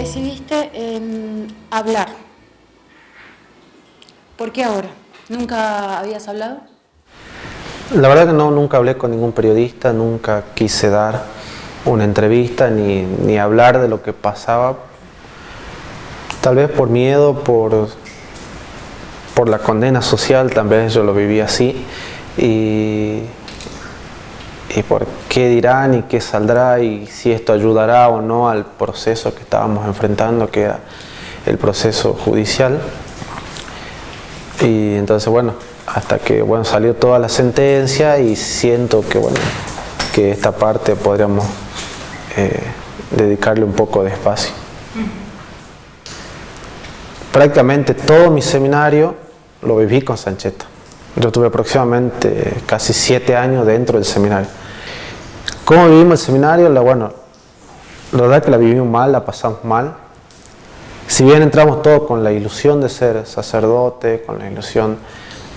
decidiste hablar. ¿Por qué ahora? ¿Nunca habías hablado? La verdad que no, nunca hablé con ningún periodista, nunca quise dar una entrevista ni hablar de lo que pasaba. Tal vez por miedo, por la condena social, tal vez yo lo viví así. Y por qué dirán y qué saldrá y si esto ayudará o no al proceso que estábamos enfrentando, que era el proceso judicial. Y entonces, bueno, hasta que salió toda la sentencia y siento que esta parte podríamos dedicarle un poco de espacio. Prácticamente todo mi seminario lo viví con Sancheta. Yo tuve aproximadamente casi 7 años dentro del seminario. ¿Cómo vivimos el seminario? La verdad que la vivimos mal, la pasamos mal. Si bien entramos todos con la ilusión de ser sacerdote, con la ilusión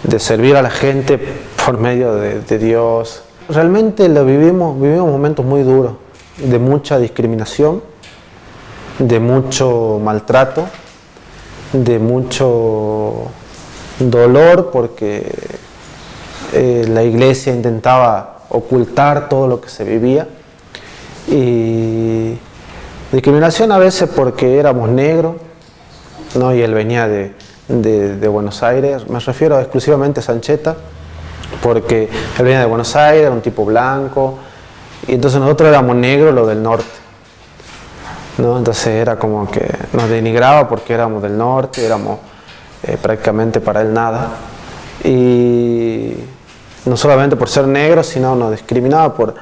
de servir a la gente por medio de Dios, realmente vivimos momentos muy duros, de mucha discriminación, de mucho maltrato, de mucho dolor, porque la iglesia intentaba ocultar todo lo que se vivía, y discriminación a veces porque éramos negros, ¿no? Y él venía de Buenos Aires. Me refiero exclusivamente a Sancheta, porque él venía de Buenos Aires, era un tipo blanco, y entonces nosotros éramos negros, los del norte, ¿no? Entonces era como que nos denigraba porque éramos del norte, éramos prácticamente para él nada, y no solamente por ser negros, sino nos discriminaba por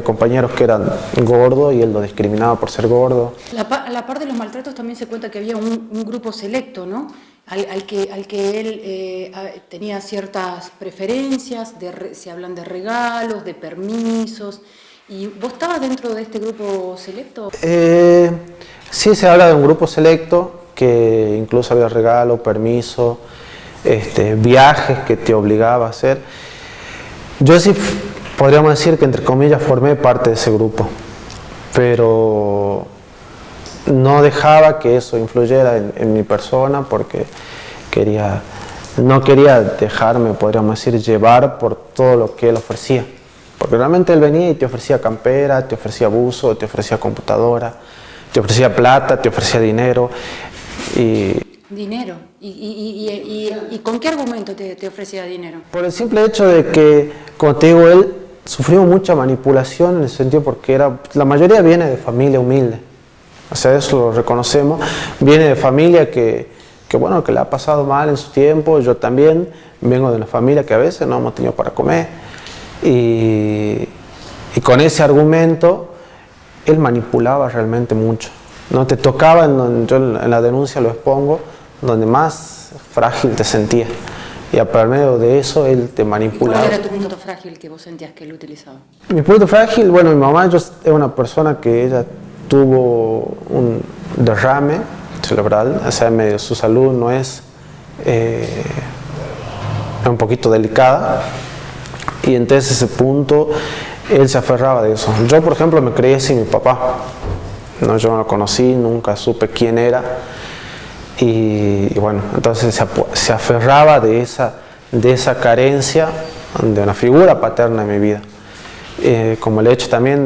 compañeros que eran gordos y él lo discriminaba por ser gordo. A la par de los maltratos también se cuenta que había un grupo selecto, ¿no? Al que él tenía ciertas preferencias, se hablan de regalos, de permisos. ¿Y vos estabas dentro de este grupo selecto? Sí, se habla de un grupo selecto, que incluso había regalos, permisos, viajes que te obligaba a hacer. Yo sí podríamos decir que, entre comillas, formé parte de ese grupo, pero no dejaba que eso influyera en mi persona, porque no quería dejarme, podríamos decir, llevar por todo lo que él ofrecía. Porque realmente él venía y te ofrecía campera, te ofrecía buzo, te ofrecía computadora, te ofrecía plata, te ofrecía dinero. ¿Dinero? ¿Y con qué argumento te ofrecía dinero? Por el simple hecho de que, como te digo, él sufrió mucha manipulación, en el sentido porque la mayoría viene de familia humilde. O sea, eso lo reconocemos. Viene de familia que le ha pasado mal en su tiempo. Yo también vengo de una familia que a veces no hemos tenido para comer. Y con ese argumento, él manipulaba realmente mucho. No te tocaba, yo en la denuncia lo expongo, donde más frágil te sentías. Y a medio de eso, él te manipulaba. ¿Cuál era tu punto frágil que vos sentías que él utilizaba? Mi punto frágil, mi mamá es una persona que ella tuvo un derrame cerebral, o sea, medio su salud no es un poquito delicada, y entonces ese punto él se aferraba de eso. Yo, por ejemplo, me crié sin mi papá, ¿no? Yo no lo conocí, nunca supe quién era, y entonces se aferraba de esa carencia de una figura paterna en mi vida, como el hecho también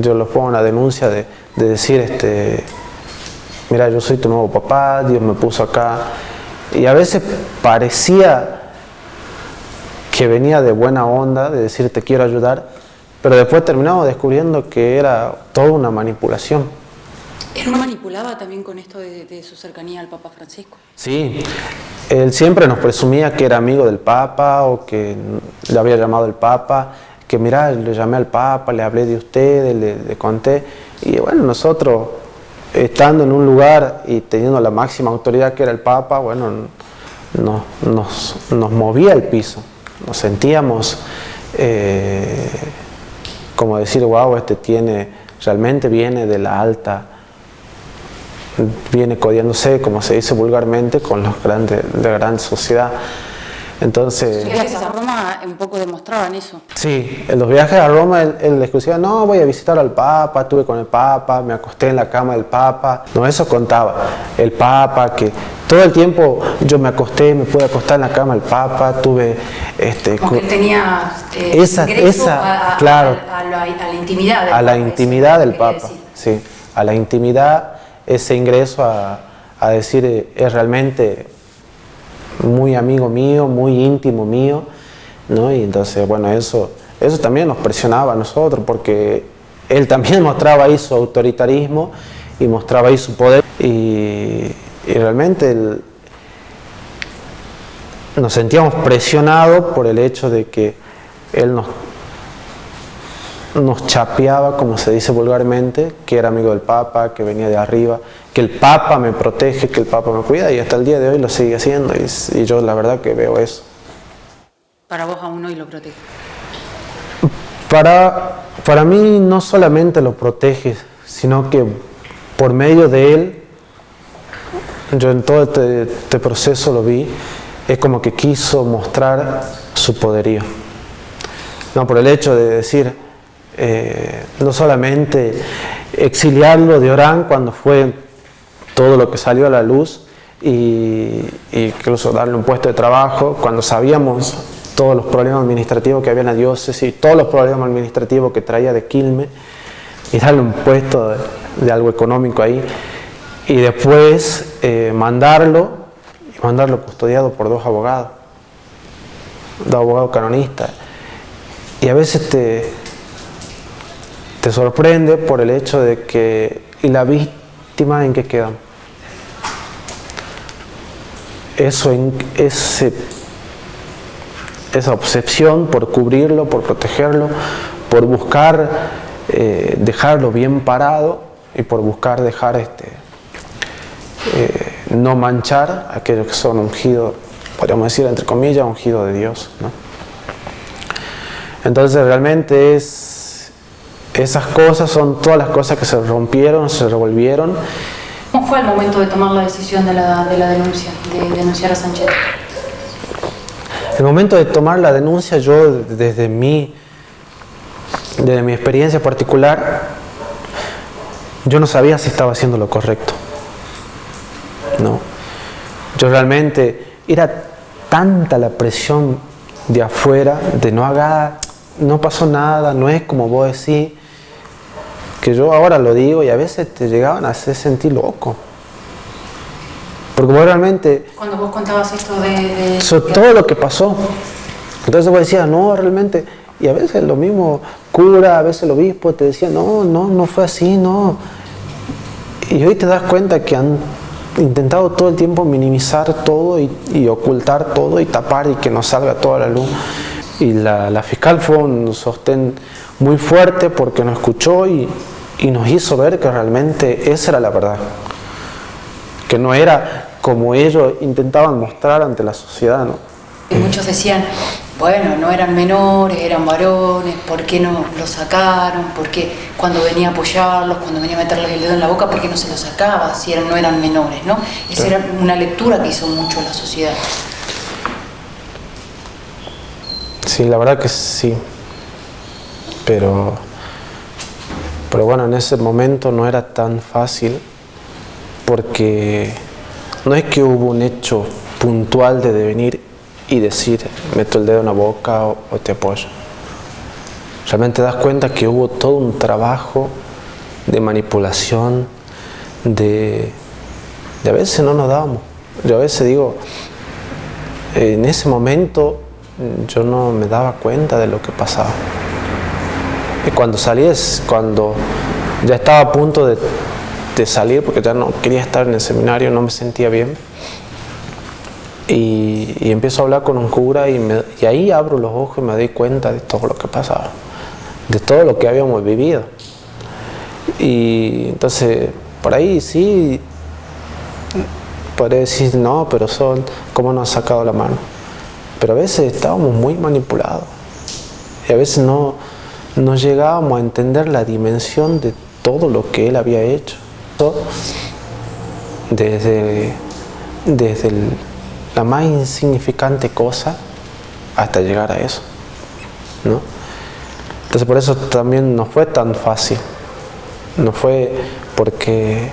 yo lo pongo en la denuncia de decir, mira, yo soy tu nuevo papá, Dios me puso acá, y a veces parecía que venía de buena onda, de decir te quiero ayudar, pero después terminamos descubriendo que era toda una manipulación. ¿Él manipulaba también con esto de su cercanía al Papa Francisco? Sí, él siempre nos presumía que era amigo del Papa, o que le había llamado el Papa, que mira, le llamé al Papa, le hablé de ustedes, le conté, y nosotros, estando en un lugar y teniendo la máxima autoridad que era el Papa, nos movía el piso, nos sentíamos como decir, wow, realmente viene de la alta, viene codiándose, como se dice vulgarmente, con los de la gran sociedad. Entonces, Los viajes a Roma un poco demostraban eso. sí, en los viajes a Roma él decía, no, voy a visitar al Papa, estuve con el Papa, me acosté en la cama del Papa. No, eso contaba. El Papa, que todo el tiempo yo me acosté, me pude acostar en la cama del Papa, tuve... Como que él tenía claro, a la intimidad del a la Papa, intimidad del eso quería Papa, decir. sí, a la intimidad, ese ingreso a decir, es realmente muy amigo mío, muy íntimo mío, ¿no? Y entonces, bueno, eso también nos presionaba a nosotros, porque él también mostraba ahí su autoritarismo y mostraba ahí su poder, y realmente nos sentíamos presionados por el hecho de que él nos chapeaba, como se dice vulgarmente, que era amigo del Papa, que venía de arriba, que el Papa me protege, que el Papa me cuida, y hasta el día de hoy lo sigue haciendo, y yo la verdad que veo eso. Para vos aún hoy lo protege. Para mí no solamente lo protege, sino que por medio de él, yo en todo este proceso lo vi, es como que quiso mostrar su poderío. No, por el hecho de decir, no solamente exiliarlo de Orán cuando fue todo lo que salió a la luz, y incluso darle un puesto de trabajo cuando sabíamos todos los problemas administrativos que había en la diócesis, todos los problemas administrativos que traía de Quilmes, y darle un puesto de algo económico ahí, y después mandarlo custodiado por dos abogados canonistas. Y a veces te sorprende por el hecho de que, ¿y la víctima en qué quedan? Esa obsesión por cubrirlo, por protegerlo, por buscar dejarlo bien parado, y por buscar dejar no manchar a aquellos que son ungidos, podríamos decir entre comillas, ungidos de Dios, ¿no? Entonces realmente esas cosas son todas las cosas que se rompieron, se revolvieron. ¿Cómo fue el momento de tomar la decisión de la denuncia, de denunciar a Sancheta? El momento de tomar la denuncia, yo desde mi experiencia particular, yo no sabía si estaba haciendo lo correcto. No. Yo realmente, era tanta la presión de afuera, de no pasó nada, no es como vos decís, que yo ahora lo digo y a veces te llegaban a hacer sentir loco. Porque vos realmente... Cuando vos contabas esto sobre todo lo que pasó. Entonces vos decías, no, realmente... Y a veces lo mismo cura, a veces el obispo te decía, no fue así, no. Y hoy te das cuenta que han intentado todo el tiempo minimizar todo y ocultar todo y tapar y que no salga toda la luz. Y la fiscal fue un sostén muy fuerte porque nos escuchó y nos hizo ver que realmente esa era la verdad. Que no era como ellos intentaban mostrar ante la sociedad, ¿no? Y muchos decían, bueno, no eran menores, eran varones, ¿por qué no los sacaron? ¿Por qué cuando venía a apoyarlos, cuando venía a meterles el dedo en la boca, por qué no se los sacaba si no eran menores, ¿no? Esa era una lectura que hizo mucho la sociedad. Sí, la verdad que sí. Pero bueno, en ese momento no era tan fácil, porque no es que hubo un hecho puntual de venir y decir, meto el dedo en la boca o te apoyo. Realmente te das cuenta que hubo todo un trabajo de manipulación, de a veces no nos dábamos. Yo a veces digo, en ese momento yo no me daba cuenta de lo que pasaba. Y cuando salí cuando ya estaba a punto de salir, porque ya no quería estar en el seminario, no me sentía bien. Y empiezo a hablar con un cura y ahí abro los ojos y me doy cuenta de todo lo que pasaba, de todo lo que habíamos vivido. Y entonces, por ahí sí, podría decir, no, pero ¿cómo nos ha sacado la mano? Pero a veces estábamos muy manipulados y a veces no llegábamos a entender la dimensión de todo lo que él había hecho. Desde la más insignificante cosa hasta llegar a eso, ¿no? Entonces por eso también no fue tan fácil, no fue porque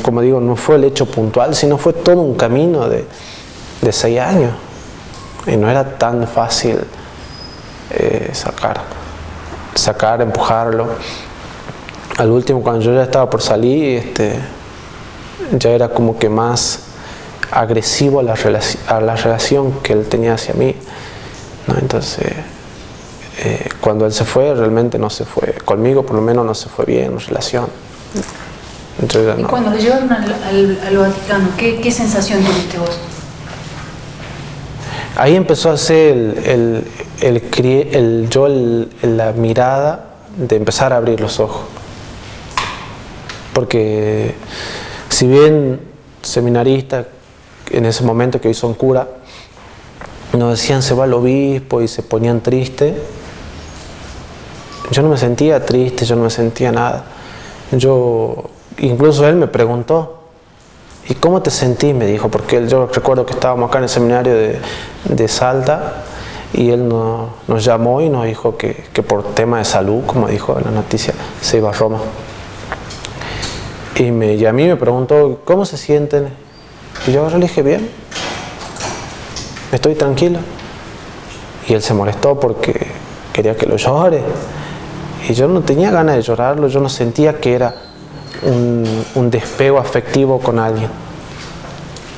como digo, no fue el hecho puntual, sino fue todo un camino de 6 años, y no era tan fácil sacar, empujarlo. Al último, cuando yo ya estaba por salir, ya era como que más agresivo a la relación que él tenía hacia mí, ¿no? Entonces, cuando él se fue, realmente no se fue, conmigo por lo menos no se fue bien en relación. ¿Y cuando lo llevaron al Vaticano, qué sensación tuviste vos? Ahí empezó a ser la mirada de empezar a abrir los ojos. Porque si bien seminaristas en ese momento que hoy son cura, nos decían se va el obispo y se ponían tristes, yo no me sentía triste, yo no me sentía nada. Incluso él me preguntó, ¿y cómo te sentís? Me dijo, porque yo recuerdo que estábamos acá en el seminario de Salta y él nos llamó y nos dijo que por tema de salud, como dijo en la noticia, se iba a Roma. Y a mí me preguntó, ¿cómo se sienten? Y yo le dije, bien, estoy tranquilo. Y él se molestó porque quería que lo llore. Y yo no tenía ganas de llorarlo, yo no sentía que era un despego afectivo con alguien.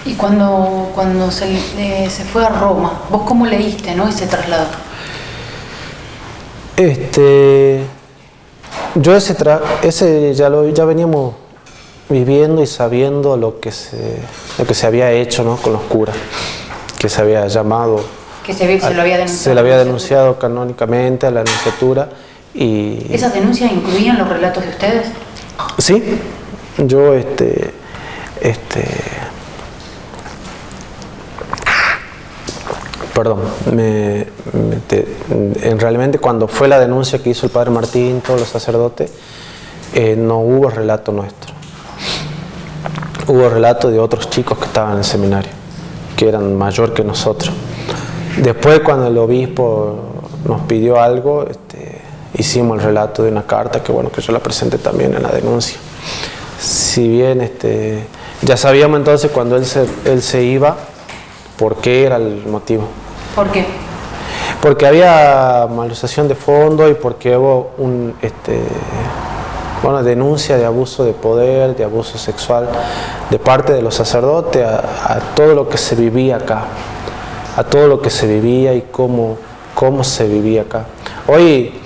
Y cuando se fue a Roma, ¿vos cómo leíste, no, ese traslado? Yo ese ya veníamos viviendo y sabiendo lo que se había hecho, ¿no? Con los curas, que se había llamado, que se lo había denunciado. Se le había denunciado canónicamente a la nunciatura. Y ¿esas denuncias incluían los relatos de ustedes? Sí, yo perdón, realmente cuando fue la denuncia que hizo el padre Martín, todos los sacerdotes, no hubo relato nuestro. Hubo relato de otros chicos que estaban en el seminario, que eran mayor que nosotros. Después, cuando el obispo nos pidió algo, hicimos el relato de una carta que yo la presenté también en la denuncia. Si bien ya sabíamos entonces cuando él se iba, por qué era el motivo. ¿Por qué? Porque había malversación de fondos y porque hubo denuncia de abuso de poder, de abuso sexual de parte de los sacerdotes a todo lo que se vivía acá, a todo lo que se vivía y cómo se vivía acá. Hoy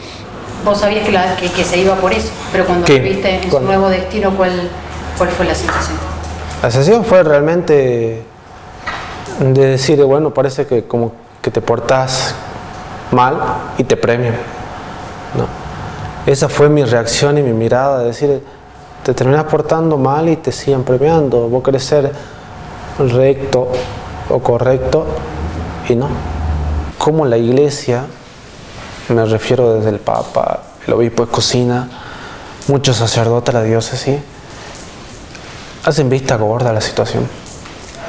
vos sabías que se iba por eso, pero cuando viste en su nuevo destino, ¿cuál fue la sensación? La sensación fue realmente de decir, bueno, parece que como que te portás mal y te premian, ¿no? Esa fue mi reacción y mi mirada, de decir, te terminás portando mal y te siguen premiando. Vos querés ser recto o correcto y no. Como la iglesia, me refiero desde el Papa, el obispo de Cocina, muchos sacerdotes de la diócesis, hacen vista gorda a la situación.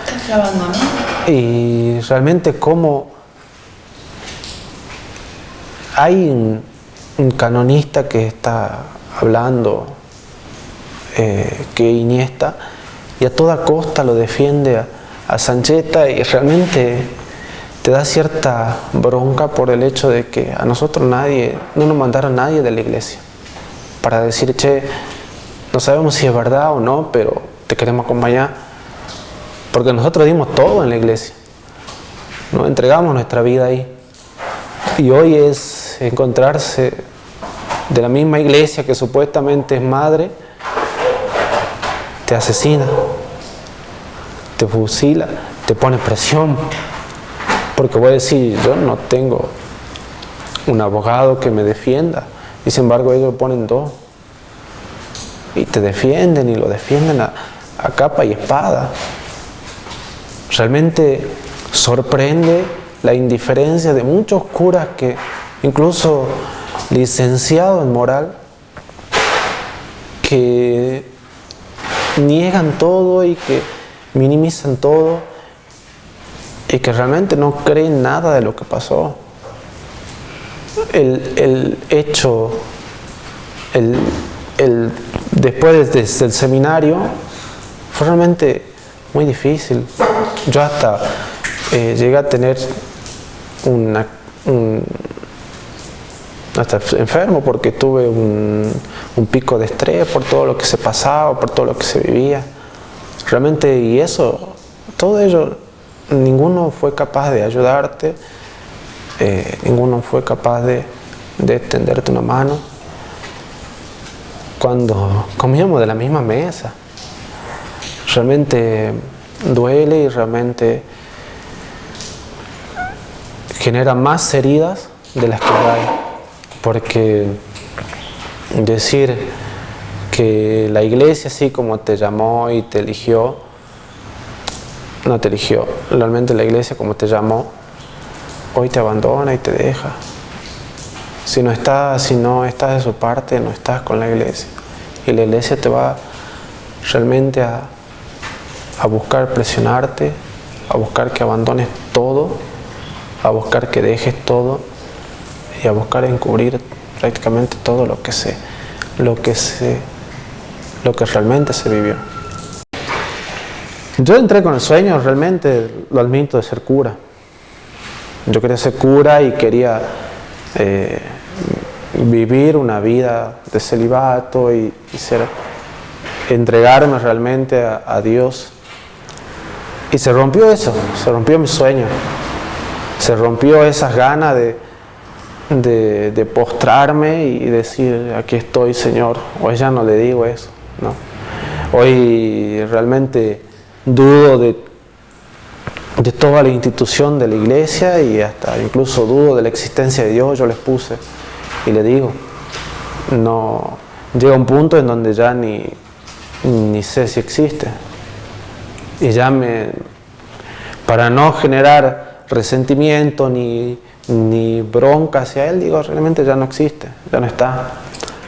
Estás grabando, ¿no? Y realmente como hay un canonista que está hablando, que Iniesta, y a toda costa lo defiende a Sancheta, y realmente te da cierta bronca por el hecho de que a nosotros no nos mandaron nadie de la iglesia para decir, che, no sabemos si es verdad o no, pero te queremos acompañar, porque nosotros dimos todo en la iglesia, nos entregamos nuestra vida ahí, y hoy es encontrarse de la misma iglesia que supuestamente es madre, te asesina, te fusila, te pone presión, porque voy a decir, yo no tengo un abogado que me defienda, y sin embargo ellos ponen dos, y te defienden, y lo defienden a capa y espada. Realmente sorprende la indiferencia de muchos curas que, incluso licenciados en moral, que niegan todo y que minimizan todo y que realmente no creen nada de lo que pasó. El hecho, después del seminario, fue realmente muy difícil. Yo hasta llegué a tener hasta enfermo, porque tuve un pico de estrés por todo lo que se pasaba, por todo lo que se vivía. Realmente, y eso, todo ello, ninguno fue capaz de ayudarte, ninguno fue capaz de tenderte una mano cuando comíamos de la misma mesa. Realmente duele y realmente genera más heridas de las que hay, porque decir que la iglesia, así como te llamó y te eligió, no te eligió. Realmente la iglesia, como te llamó, hoy te abandona y te deja. Si no estás de su parte, no estás con la iglesia. Y la iglesia te va realmente a buscar presionarte, a buscar que abandones todo, a buscar que dejes todo y a buscar encubrir prácticamente todo lo que realmente se vivió. Yo entré con el sueño, realmente lo admito, de ser cura. Yo quería ser cura y quería vivir una vida de celibato y entregarme realmente a Dios. Y se rompió eso, se rompió mi sueño, se rompió esas ganas de postrarme y decir: aquí estoy, Señor. Hoy ya no le digo eso, ¿no? Hoy realmente dudo de toda la institución de la iglesia y hasta incluso dudo de la existencia de Dios. Yo les puse y le digo, no, llega un punto en donde ya ni sé si existe. Y ya para no generar resentimiento ni bronca hacia él, digo, realmente ya no existe, ya no está.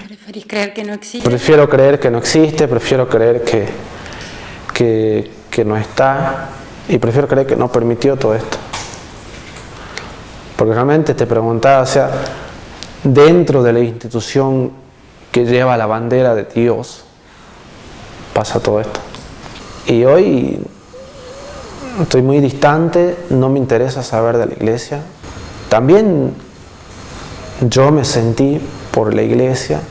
¿Preferís creer que no existe? Prefiero creer que no existe, prefiero creer que no está, y prefiero creer que no permitió todo esto. Porque realmente te preguntaba, o sea, dentro de la institución que lleva la bandera de Dios, pasa todo esto. Y hoy estoy muy distante, no me interesa saber de la iglesia. También yo me sentí por la iglesia,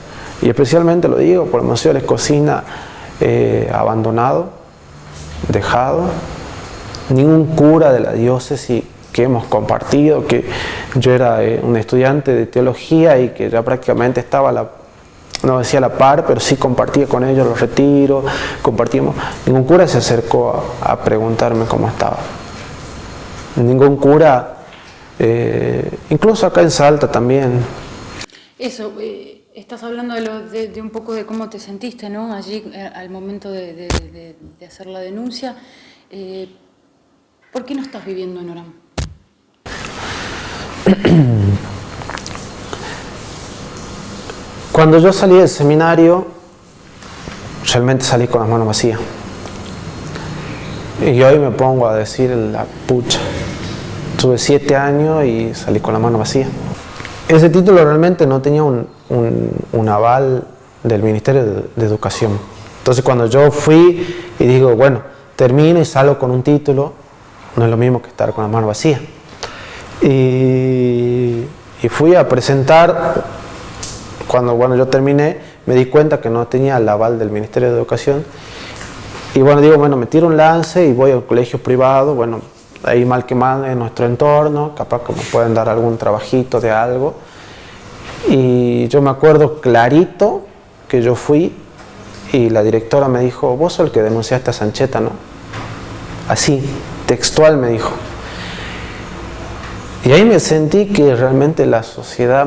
y especialmente lo digo por Monseñor Escocina, abandonado, dejado. Ningún cura de la diócesis que hemos compartido, que yo era un estudiante de teología y que ya prácticamente estaba no decía a la par, pero sí compartía con ellos los retiros, compartíamos. Ningún cura se acercó a preguntarme cómo estaba. Ningún cura, incluso acá en Salta también. Eso, estás hablando de un poco de cómo te sentiste, ¿no? Allí al momento de hacer la denuncia. ¿Por qué no estás viviendo en Orán? Cuando yo salí del seminario, realmente salí con las manos vacías. Y hoy me pongo a decir la pucha. Tuve 7 años y salí con la mano vacía. Ese título realmente no tenía un aval del Ministerio de Educación. Entonces cuando yo fui y digo, bueno, termino y salgo con un título, no es lo mismo que estar con las manos vacías. Y fui a presentar. Cuando yo terminé, me di cuenta que no tenía el aval del Ministerio de Educación. Y digo, me tiro un lance y voy a un colegio privado. Ahí mal que mal en nuestro entorno, capaz que me pueden dar algún trabajito de algo. Y yo me acuerdo clarito que yo fui y la directora me dijo: vos sos el que denunciaste a Sancheta, ¿no? Así, textual me dijo. Y ahí me sentí que realmente la sociedad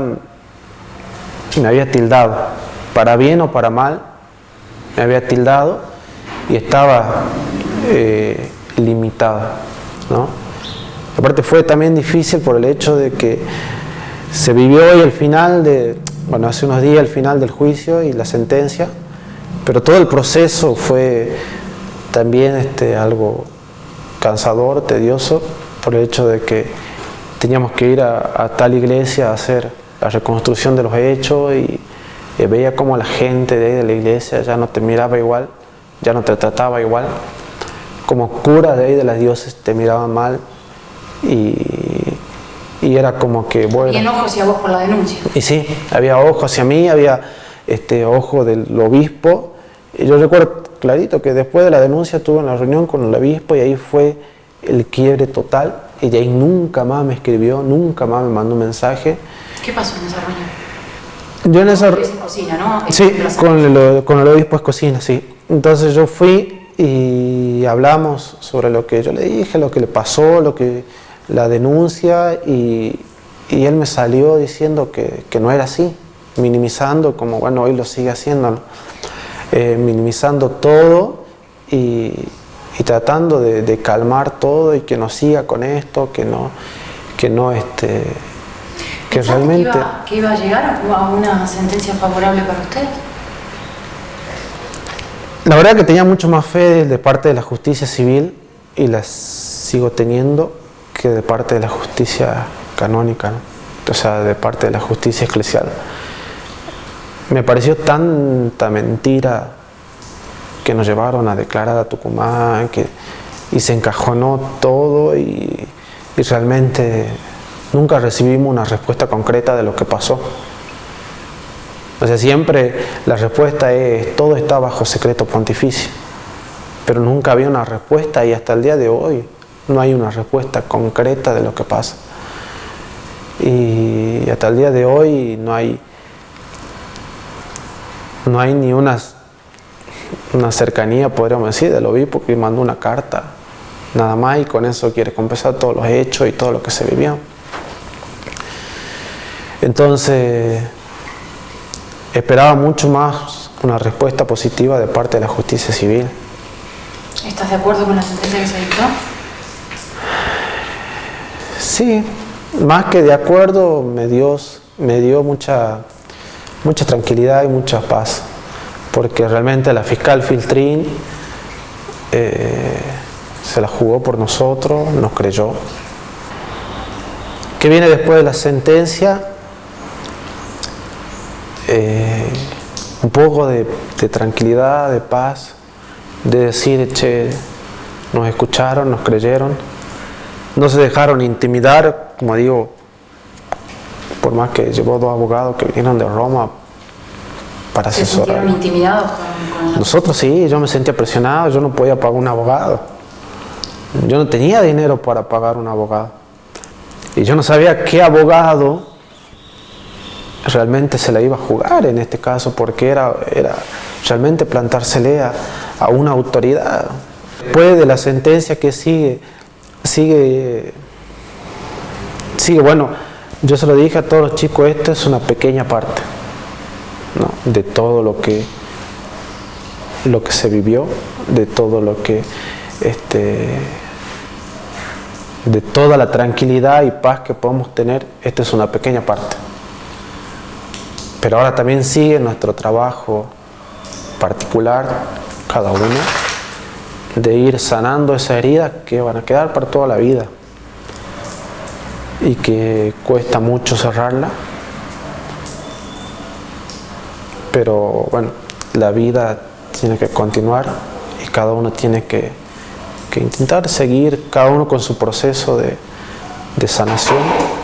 me había tildado, para bien o para mal, me había tildado y estaba limitada, ¿no? Aparte fue también difícil por el hecho de que se vivió hoy el final hace unos días el final del juicio y la sentencia, pero todo el proceso fue también algo cansador, tedioso, por el hecho de que teníamos que ir a tal iglesia a hacer la reconstrucción de los hechos y veía como la gente de ahí de la iglesia ya no te miraba igual, ya no te trataba igual, como curas de ahí de las diócesis te miraban mal y era como que bueno. Y enojo hacia vos por la denuncia. Y sí, había ojo hacia mí, había ojo del obispo. Y yo recuerdo clarito que después de la denuncia tuve una reunión con el obispo y ahí fue el quiebre total. Y de ahí nunca más me escribió, nunca más me mandó un mensaje. ¿Qué pasó en esa reunión? Yo en esa Escocina, ¿no? Sí, con el obispo Escocina, sí. Entonces yo fui y hablamos sobre lo que yo le dije, lo que le pasó, la denuncia y él me salió diciendo que no era así, minimizando, como bueno, hoy lo sigue haciendo, ¿no? Minimizando todo y tratando de calmar todo y que no siga con esto, que realmente... ¿Que iba a llegar a una sentencia favorable para ustedes? La verdad que tenía mucho más fe de parte de la justicia civil y la sigo teniendo que de parte de la justicia canónica, ¿no? O sea, de parte de la justicia eclesial. Me pareció tanta mentira que nos llevaron a declarar a Tucumán y se encajonó todo y realmente nunca recibimos una respuesta concreta de lo que pasó. O sea, siempre la respuesta es todo está bajo secreto pontificio, pero nunca había una respuesta y hasta el día de hoy no hay una respuesta concreta de lo que pasa. Y hasta el día de hoy no hay ni una cercanía, podríamos decir, del obispo que mandó una carta, nada más, y con eso quiere compensar todos los hechos y todo lo que se vivió. Entonces, esperaba mucho más una respuesta positiva de parte de la justicia civil. ¿Estás de acuerdo con la sentencia que se dictó? Sí, más que de acuerdo, me dio mucha tranquilidad y mucha paz, porque realmente la fiscal Filtrín se la jugó por nosotros, nos creyó. ¿Qué viene después de la sentencia? Un poco de tranquilidad, de paz, de decir, che, nos escucharon, nos creyeron, no se dejaron intimidar, como digo, por más que llevó 2 abogados que vinieron de Roma para asesorar. ¿Se sintieron intimidados con Nosotros sí, yo me sentía presionado, yo no podía pagar un abogado. Yo no tenía dinero para pagar un abogado. Y yo no sabía qué abogado realmente se la iba a jugar en este caso, porque era realmente plantársele a una autoridad. Después de la sentencia que sigue, bueno, yo se lo dije a todos los chicos, esto es una pequeña parte, ¿no?, de todo lo que se vivió, de todo lo que, de toda la tranquilidad y paz que podemos tener, esta es una pequeña parte. Pero ahora también sigue nuestro trabajo particular, cada uno, de ir sanando esas heridas que van a quedar para toda la vida y que cuesta mucho cerrarla. Pero bueno, la vida tiene que continuar y cada uno tiene que intentar seguir, cada uno con su proceso de sanación.